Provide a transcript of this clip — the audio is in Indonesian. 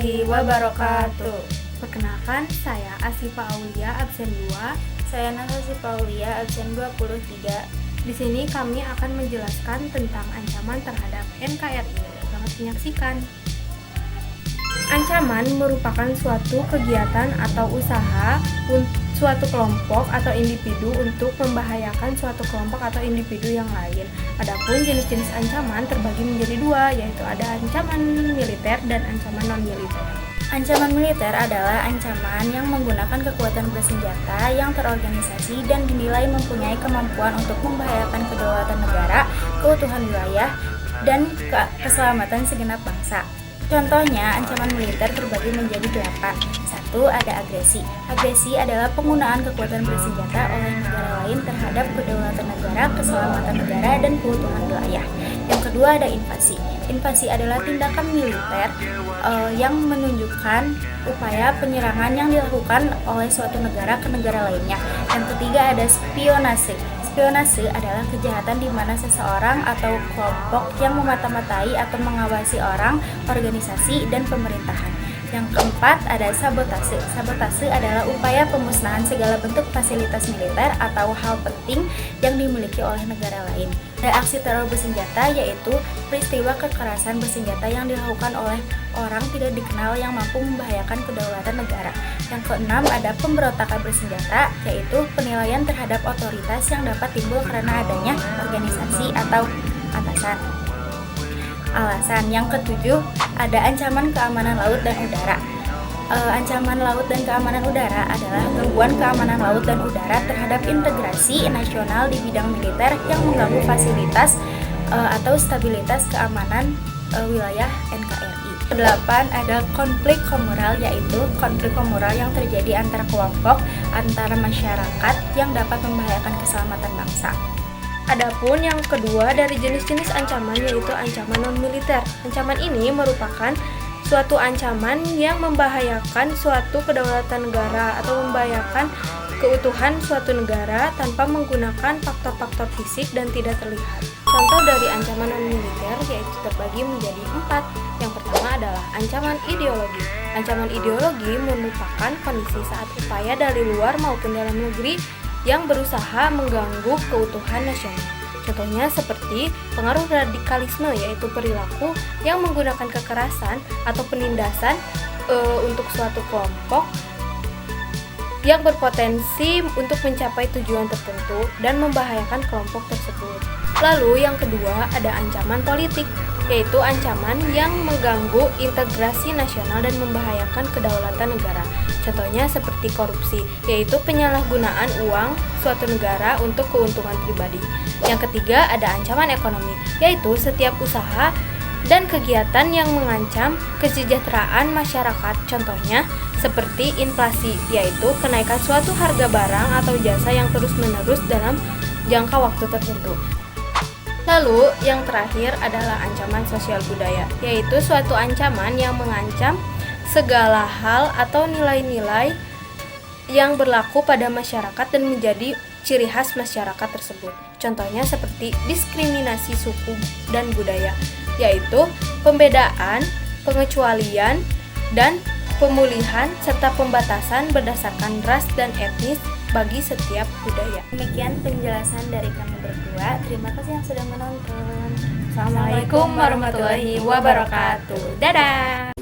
warahmatullahi wabarakatuh. Perkenalkan, saya Asifa Aulia, absen 2. Saya Nasasifa Aulia, absen 23. Di sini kami akan menjelaskan tentang ancaman terhadap NKRI. Selamat menyaksikan. Ancaman merupakan suatu kegiatan atau usaha suatu kelompok atau individu untuk membahayakan suatu kelompok atau individu yang lain. Adapun jenis-jenis ancaman terbagi menjadi dua, yaitu ada ancaman militer dan ancaman non-militer. Ancaman militer adalah ancaman yang menggunakan kekuatan bersenjata yang terorganisasi dan dinilai mempunyai kemampuan untuk membahayakan kedaulatan negara, keutuhan wilayah, dan keselamatan segenap bangsa. Contohnya, ancaman militer terbagi menjadi 8. 1. Ada agresi. Agresi adalah penggunaan kekuatan bersenjata oleh negara lain terhadap kedaulatan negara, keselamatan negara, dan keutuhan wilayah. Yang kedua ada invasi. Invasi adalah tindakan militer yang menunjukkan upaya penyerangan yang dilakukan oleh suatu negara ke negara lainnya. Yang ketiga ada spionase. Spionase adalah kejahatan di mana seseorang atau kelompok yang memata-matai atau mengawasi orang, organisasi, dan pemerintahan. Yang keempat ada sabotase. Sabotase adalah upaya pemusnahan segala bentuk fasilitas militer atau hal penting yang dimiliki oleh negara lain. Ada aksi teror bersenjata, yaitu peristiwa kekerasan bersenjata yang dilakukan oleh orang tidak dikenal yang mampu membahayakan kedaulatan negara. Yang keenam ada pemberontakan bersenjata, yaitu penilaian terhadap otoritas yang dapat timbul karena adanya organisasi atau atasan. Alasan. Yang ketujuh ada ancaman keamanan laut dan udara. Ancaman laut dan keamanan udara adalah gangguan keamanan laut dan udara terhadap integrasi nasional di bidang militer yang mengganggu fasilitas atau stabilitas keamanan wilayah NKRI. 8. Ada konflik komoral, yaitu konflik komoral yang terjadi antara kelompok, antara masyarakat yang dapat membahayakan keselamatan bangsa. Adapun yang kedua dari jenis-jenis ancaman yaitu ancaman non-militer. Ancaman ini merupakan suatu ancaman yang membahayakan suatu kedaulatan negara atau membahayakan keutuhan suatu negara tanpa menggunakan faktor-faktor fisik dan tidak terlihat. Contoh dari ancaman non-militer yaitu terbagi menjadi 4. Yang pertama adalah ancaman ideologi. Ancaman ideologi merupakan kondisi saat upaya dari luar maupun dalam negeri yang berusaha mengganggu keutuhan nasional. Contohnya seperti pengaruh radikalisme, yaitu perilaku yang menggunakan kekerasan atau penindasan untuk suatu kelompok yang berpotensi untuk mencapai tujuan tertentu dan membahayakan kelompok tersebut. Lalu yang kedua ada ancaman politik, yaitu ancaman yang mengganggu integrasi nasional dan membahayakan kedaulatan negara. Contohnya seperti korupsi, yaitu penyalahgunaan uang suatu negara untuk keuntungan pribadi. Yang ketiga ada ancaman ekonomi, yaitu setiap usaha dan kegiatan yang mengancam kesejahteraan masyarakat. Contohnya seperti inflasi, yaitu kenaikan suatu harga barang atau jasa yang terus-menerus dalam jangka waktu tertentu. Lalu yang terakhir adalah ancaman sosial budaya, yaitu suatu ancaman yang mengancam segala hal atau nilai-nilai yang berlaku pada masyarakat dan menjadi ciri khas masyarakat tersebut. Contohnya seperti diskriminasi suku dan budaya, yaitu pembedaan, pengecualian, dan pemulihan serta pembatasan berdasarkan ras dan etnis bagi setiap budaya. Demikian penjelasan dari kami berdua. Terima kasih yang sudah menonton. Assalamualaikum warahmatullahi wabarakatuh. Dadah.